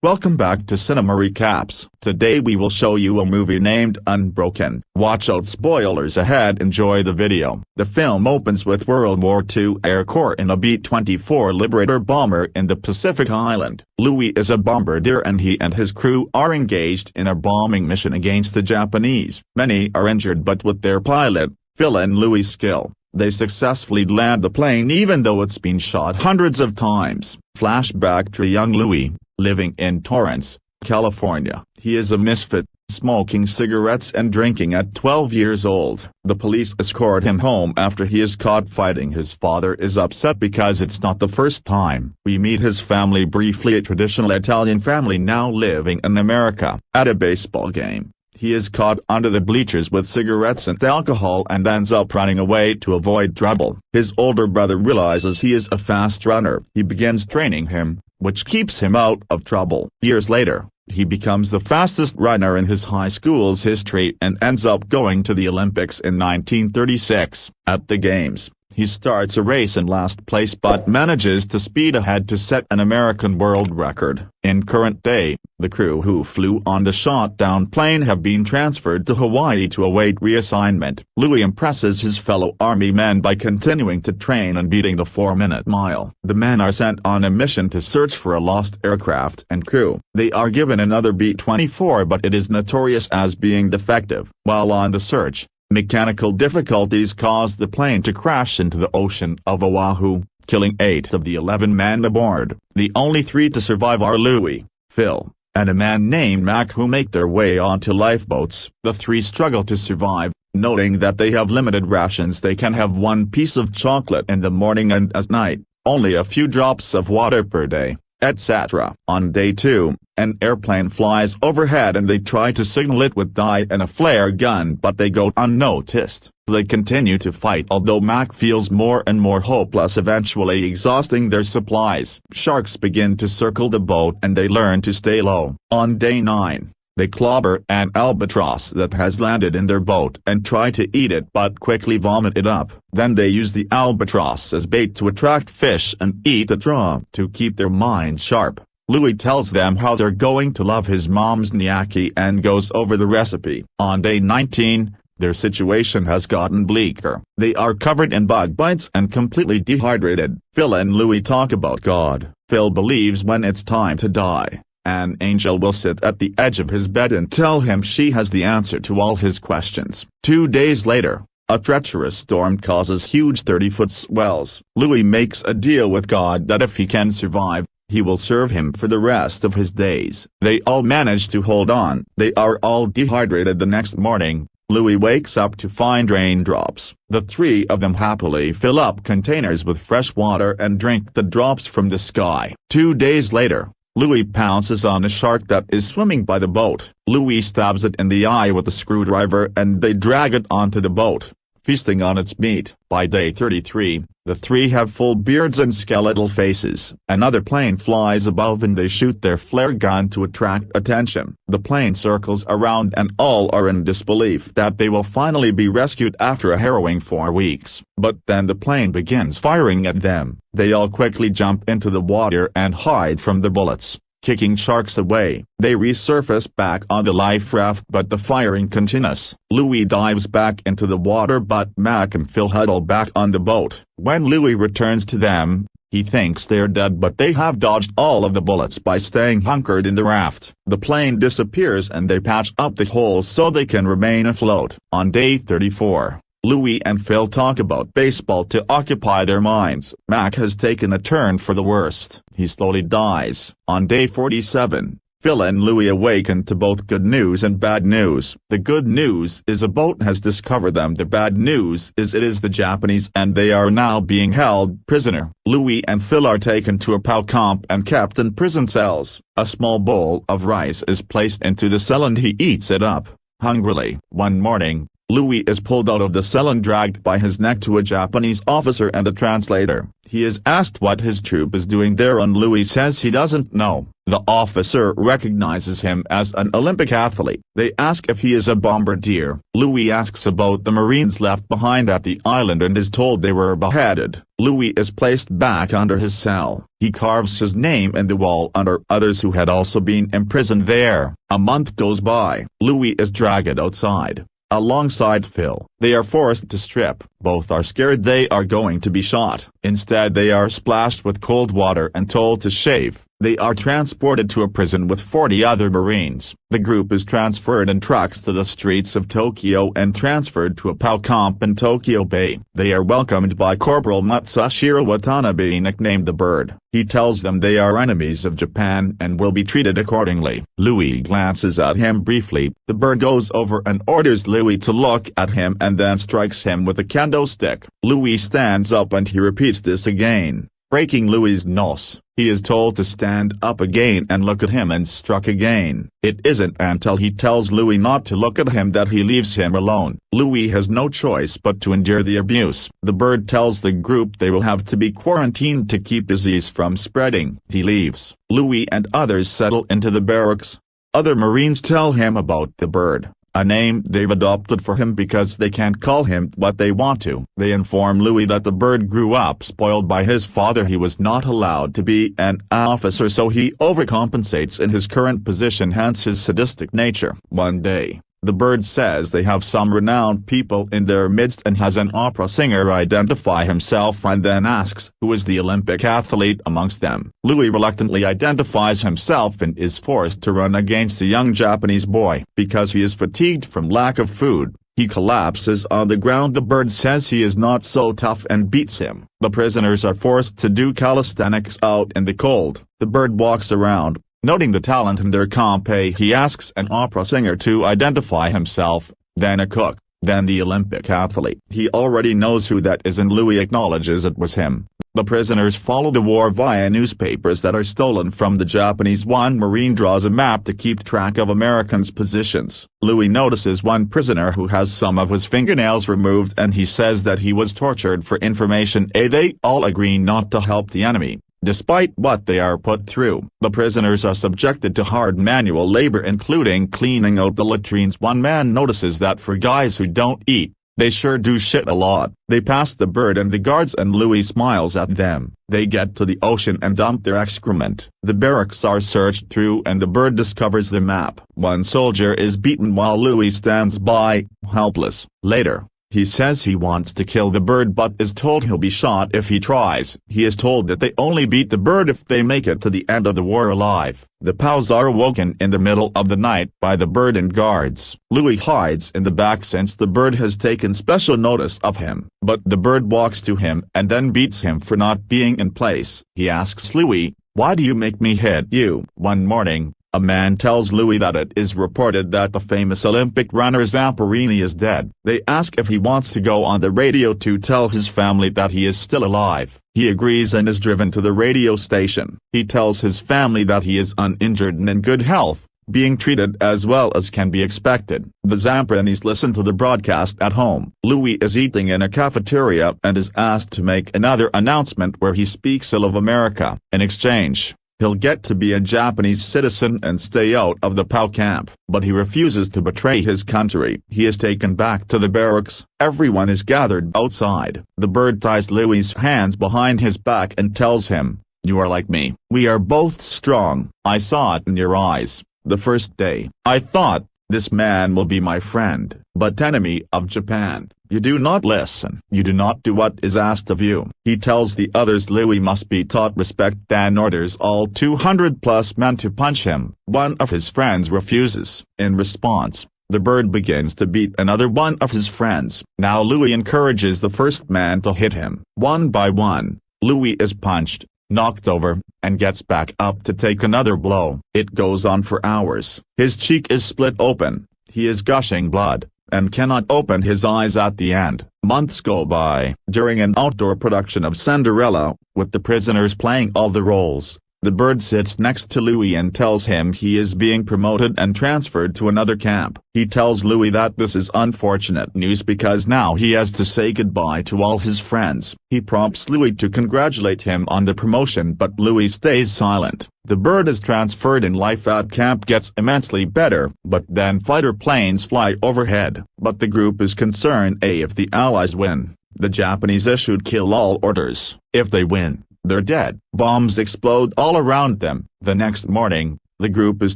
Welcome back to Cinema Recaps. Today we will show you a movie named Unbroken. Watch out, spoilers ahead. Enjoy the video. The film opens with World War II Air Corps in a B-24 Liberator bomber in the Pacific Island. Louis is a bombardier and he and his crew are engaged in a bombing mission against the Japanese. Many are injured, but with their pilot, Phil and Louis' skill, they successfully land the plane even though it's been shot hundreds of times. Flashback to young Louis, living in Torrance, California. He is a misfit, smoking cigarettes and drinking at 12 years old. The police escort him home after he is caught fighting. His father is upset because it's not the first time. We meet his family briefly, a traditional Italian family now living in America. At a baseball game, he is caught under the bleachers with cigarettes and alcohol and ends up running away to avoid trouble. His older brother realizes he is a fast runner. He begins training him, which keeps him out of trouble. Years later, he becomes the fastest runner in his high school's history and ends up going to the Olympics in 1936. At the games, he starts a race in last place but manages to speed ahead to set an American world record. In current day, the crew who flew on the shot-down plane have been transferred to Hawaii to await reassignment. Louis impresses his fellow army men by continuing to train and beating the 4-minute mile. The men are sent on a mission to search for a lost aircraft and crew. They are given another B-24, but it is notorious as being defective. While on the search, mechanical difficulties cause the plane to crash into the ocean of Oahu, killing 8 of the 11 men aboard. The only 3 to survive are Louis, Phil, and a man named Mac, who make their way onto lifeboats. The 3 struggle to survive, noting that they have limited rations. They can have 1 piece of chocolate in the morning and at night, only a few drops of water per day, etc. On day 2, an airplane flies overhead and they try to signal it with dye and a flare gun, but they go unnoticed. They continue to fight, although Mac feels more and more hopeless, eventually exhausting their supplies. Sharks begin to circle the boat and they learn to stay low. On day 9, they clobber an albatross that has landed in their boat and try to eat it but quickly vomit it up. Then they use the albatross as bait to attract fish and eat it raw. To keep their minds sharp, Louis tells them how they're going to love his mom's gnocchi and goes over the recipe. On day 19, their situation has gotten bleaker. They are covered in bug bites and completely dehydrated. Phil and Louis talk about God. Phil believes when it's time to die, an angel will sit at the edge of his bed and tell him she has the answer to all his questions. 2 days later, a treacherous storm causes huge 30-foot swells. Louis makes a deal with God that if he can survive, he will serve him for the rest of his days. They all manage to hold on. They are all dehydrated the next morning. Louis wakes up to find raindrops. The 3 of them happily fill up containers with fresh water and drink the drops from the sky. 2 days later, Louis pounces on a shark that is swimming by the boat. Louis stabs it in the eye with a screwdriver and they drag it onto the boat, feasting on its meat. By day 33, the 3 have full beards and skeletal faces. Another plane flies above and they shoot their flare gun to attract attention. The plane circles around and all are in disbelief that they will finally be rescued after a harrowing 4 weeks. But then the plane begins firing at them. They all quickly jump into the water and hide from the bullets, kicking sharks away. They resurface back on the life raft but the firing continues. Louis dives back into the water but Mac and Phil huddle back on the boat. When Louis returns to them, he thinks they're dead but they have dodged all of the bullets by staying hunkered in the raft. The plane disappears and they patch up the hole so they can remain afloat. On day 34, Louis and Phil talk about baseball to occupy their minds. Mac has taken a turn for the worst. He slowly dies. On day 47, Phil and Louis awaken to both good news and bad news. The good news is a boat has discovered them. The bad news is it is the Japanese and they are now being held prisoner. Louis and Phil are taken to a POW camp and kept in prison cells. A small bowl of rice is placed into the cell and he eats it up, hungrily. One morning, Louis is pulled out of the cell and dragged by his neck to a Japanese officer and a translator. He is asked what his troop is doing there and Louis says he doesn't know. The officer recognizes him as an Olympic athlete. They ask if he is a bombardier. Louis asks about the Marines left behind at the island and is told they were beheaded. Louis is placed back under his cell. He carves his name in the wall under others who had also been imprisoned there. A month goes by. Louis is dragged outside, alongside Phil. They are forced to strip. Both are scared they are going to be shot. Instead they are splashed with cold water and told to shave. They are transported to a prison with 40 other Marines. The group is transferred in trucks to the streets of Tokyo and transferred to a POW camp in Tokyo Bay. They are welcomed by Corporal Matsushiro Watanabe, nicknamed the Bird. He tells them they are enemies of Japan and will be treated accordingly. Louis glances at him briefly. The Bird goes over and orders Louis to look at him and then strikes him with a kendo stick. Louis stands up and he repeats this again, breaking Louis's nose. He is told to stand up again and look at him and struck again. It isn't until he tells Louis not to look at him that he leaves him alone. Louis has no choice but to endure the abuse. The Bird tells the group they will have to be quarantined to keep disease from spreading. He leaves. Louis and others settle into the barracks. Other Marines tell him about the Bird, a name they've adopted for him because they can't call him what they want to. They inform Louis that the Bird grew up spoiled by his father. He was not allowed to be an officer, so he overcompensates in his current position, hence his sadistic nature. One day, the Bird says they have some renowned people in their midst and has an opera singer identify himself and then asks who is the Olympic athlete amongst them. Louis reluctantly identifies himself and is forced to run against the young Japanese boy. Because he is fatigued from lack of food, he collapses on the ground. The Bird says he is not so tough and beats him. The prisoners are forced to do calisthenics out in the cold. The Bird walks around, noting the talent in their camp. He asks an opera singer to identify himself, then a cook, then the Olympic athlete. He already knows who that is and Louis acknowledges it was him. The prisoners follow the war via newspapers that are stolen from the Japanese. One Marine draws a map to keep track of Americans' positions. Louis notices one prisoner who has some of his fingernails removed and he says that he was tortured for information. They all agree not to help the enemy. Despite what they are put through, the prisoners are subjected to hard manual labor including cleaning out the latrines. One man notices that for guys who don't eat, they sure do shit a lot. They pass the Bird and the guards and Louis smiles at them. They get to the ocean and dump their excrement. The barracks are searched through and the Bird discovers the map. One soldier is beaten while Louis stands by, helpless. Later, he says he wants to kill the Bird but is told he'll be shot if he tries. He is told that they only beat the Bird if they make it to the end of the war alive. The POWs are awoken in the middle of the night by the Bird and guards. Louis hides in the back since the Bird has taken special notice of him. But the Bird walks to him and then beats him for not being in place. He asks Louis, "Why do you make me hit you?" One morning, a man tells Louis that it is reported that the famous Olympic runner Zamperini is dead. They ask if he wants to go on the radio to tell his family that he is still alive. He agrees and is driven to the radio station. He tells his family that he is uninjured and in good health, being treated as well as can be expected. The Zamperinis listen to the broadcast at home. Louis is eating in a cafeteria and is asked to make another announcement where he speaks ill of America. In exchange, he'll get to be a Japanese citizen and stay out of the POW camp. But he refuses to betray his country. He is taken back to the barracks. Everyone is gathered outside. The Bird ties Louis' hands behind his back and tells him, "You are like me. We are both strong. I saw it in your eyes. The first day, I thought, this man will be my friend, but enemy of Japan. You do not listen. You do not do what is asked of you." He tells the others Louis must be taught respect and orders all 200+ men to punch him. One of his friends refuses. In response, the Bird begins to beat another one of his friends. Now Louis encourages the first man to hit him. One by one, Louis is punched, knocked over, and gets back up to take another blow. It goes on for hours. His cheek is split open, he is gushing blood, and cannot open his eyes at the end. Months go by. During an outdoor production of Cinderella, with the prisoners playing all the roles, The bird sits next to Louis and tells him he is being promoted and transferred to another camp. He tells Louis that this is unfortunate news because now he has to say goodbye to all his friends. He prompts Louis to congratulate him on the promotion, but Louis stays silent. The bird is transferred and life at camp gets immensely better, but then fighter planes fly overhead. But the group is concerned if the Allies win, the Japanese issued kill all orders. If they win, they're dead. Bombs explode all around them. The next morning, the group is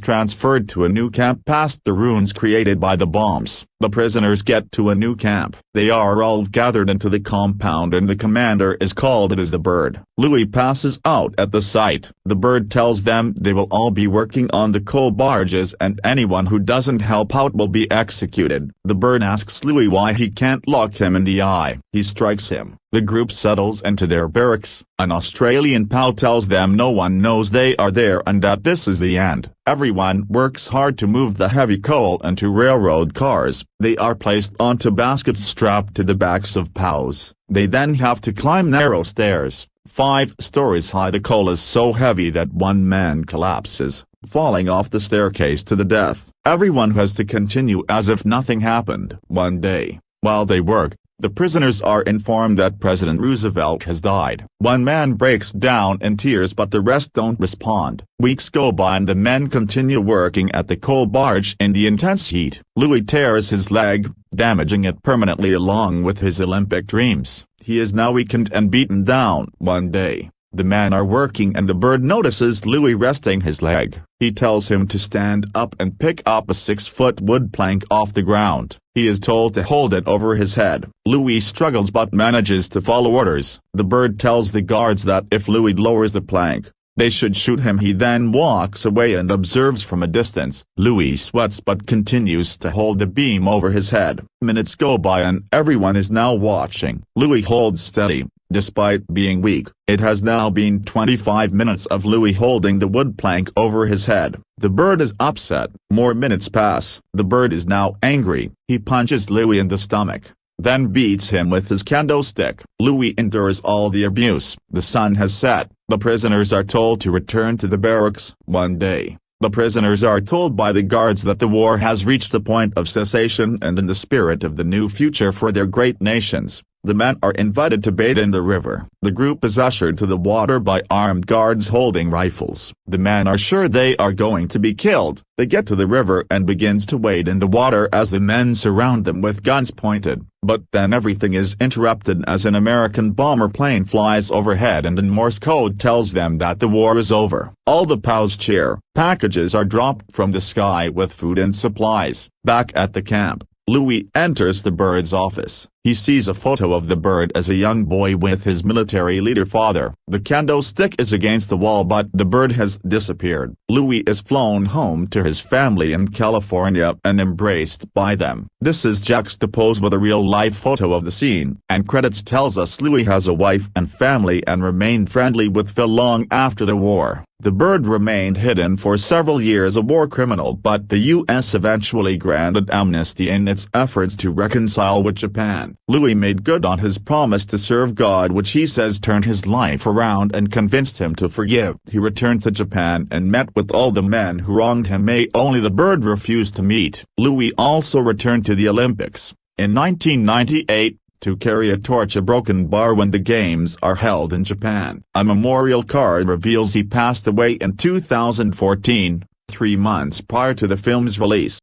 transferred to a new camp past the ruins created by the bombs. The prisoners get to a new camp. They are all gathered into the compound and the commander is called. It is the bird. Louis passes out at the site. The bird tells them they will all be working on the coal barges and anyone who doesn't help out will be executed. The bird asks Louis why he can't look him in the eye. He strikes him. The group settles into their barracks. An Australian pal tells them no one knows they are there and that this is the end. Everyone works hard to move the heavy coal into railroad cars. They are placed onto baskets strapped to the backs of POWs. They then have to climb narrow stairs. 5 stories high. The coal is so heavy that one man collapses, falling off the staircase to the death. Everyone has to continue as if nothing happened. One day, while they work, the prisoners are informed that President Roosevelt has died. One man breaks down in tears but the rest don't respond. Weeks go by and the men continue working at the coal barge in the intense heat. Louis tears his leg, damaging it permanently along with his Olympic dreams. He is now weakened and beaten down. One day, the men are working and the bird notices Louis resting his leg. He tells him to stand up and pick up a 6-foot wood plank off the ground. He is told to hold it over his head. Louis struggles but manages to follow orders. The bird tells the guards that if Louis lowers the plank, they should shoot him. He then walks away and observes from a distance. Louis sweats but continues to hold the beam over his head. Minutes go by and everyone is now watching. Louis holds steady. Despite being weak, it has now been 25 minutes of Louis holding the wood plank over his head. The bird is upset. More minutes pass. The bird is now angry. He punches Louis in the stomach, then beats him with his kendo stick. Louis endures all the abuse. The sun has set. The prisoners are told to return to the barracks. One day, the prisoners are told by the guards that the war has reached the point of cessation and in the spirit of the new future for their great nations, the men are invited to bathe in the river. The group is ushered to the water by armed guards holding rifles. The men are sure they are going to be killed. They get to the river and begins to wade in the water as the men surround them with guns pointed. But then everything is interrupted as an American bomber plane flies overhead and in Morse code tells them that the war is over. All the POWs cheer. Packages are dropped from the sky with food and supplies. Back at the camp, Louis enters the bird's office. He sees a photo of the bird as a young boy with his military leader father. The kendo stick is against the wall but the bird has disappeared. Louis is flown home to his family in California and embraced by them. This is juxtaposed with a real-life photo of the scene. And credits tells us Louis has a wife and family and remained friendly with Phil long after the war. The bird remained hidden for several years, a war criminal, but the U.S. eventually granted amnesty in its efforts to reconcile with Japan. Louis made good on his promise to serve God, which he says turned his life around and convinced him to forgive. He returned to Japan and met with all the men who wronged him. Only the bird refused to meet. Louis also returned to the Olympics in 1998. To carry a torch, a broken bar when the games are held in Japan. A memorial card reveals he passed away in 2014, 3 months prior to the film's release.